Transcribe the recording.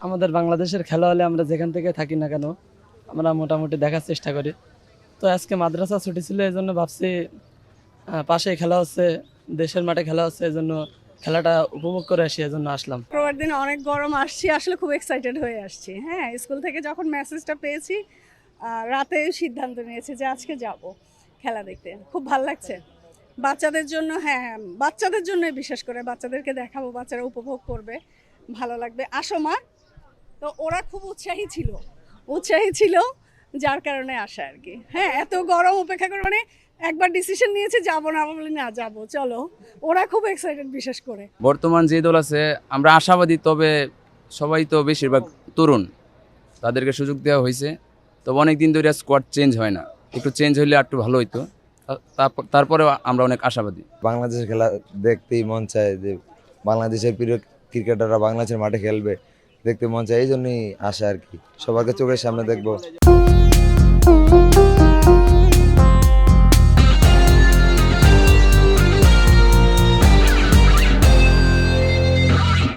আমাদের বাংলাদেশের খেলা হলে আমরা যেখান থেকে থাকি না কেন আমরা মোটামুটি দেখার চেষ্টা করি। তো আজকে মাদ্রাসা ছুটি ছিল, এই জন্য ভাবছি পাশেই খেলা হচ্ছে, দেশের মাঠে খেলা হচ্ছে, এই জন্য খেলাটা উপভোগ করে আসি, এই জন্য আসলাম। শুক্রবার দিন অনেক গরম, আসছি আসলে খুব এক্সাইটেড হয়ে আসছি। হ্যাঁ, স্কুল থেকে যখন মেসেজটা পেয়েছি রাতে সিদ্ধান্ত নিয়েছি যে আজকে যাব খেলা দেখতে। খুব ভালো লাগছে বাচ্চাদের জন্য। হ্যাঁ, বাচ্চাদের জন্য, বিশেষ করে বাচ্চাদেরকে দেখাবো, বাচ্চারা উপভোগ করবে, ভালো লাগবে। আসো মা। তো ওরা খুব উৎসাহী ছিল যার কারণে আসা আর কি। হ্যাঁ, এত গরম উপেক্ষা করে, মানে একবার ডিসিশন নিয়েছে যাবো না, বলি না যাবো, চলো। ওরা খুব এক্সাইটেড, বিশেষ করে। বর্তমান যে দল আছে আমরা আশাবাদী, তবে সবাই তো বেশিরভাগ তরুণ, তাদেরকে সুযোগ দেওয়া হয়েছে। তবে অনেক দিন ধরে স্কোয়াড চেঞ্জ হয় না, একটু চেঞ্জ হলে একটু ভালো হইতো। তারপরেও আমরা অনেক আশাবাদী। বাংলাদেশের খেলা দেখতেই মন চায় যে বাংলাদেশের প্রিয় ক্রিকেটাররা বাংলাদেশের মাঠে খেলবে, দেখতে মন চায়, এই জন্যই আশা আর কি। সবাইকে চোখের সামনে দেখবো।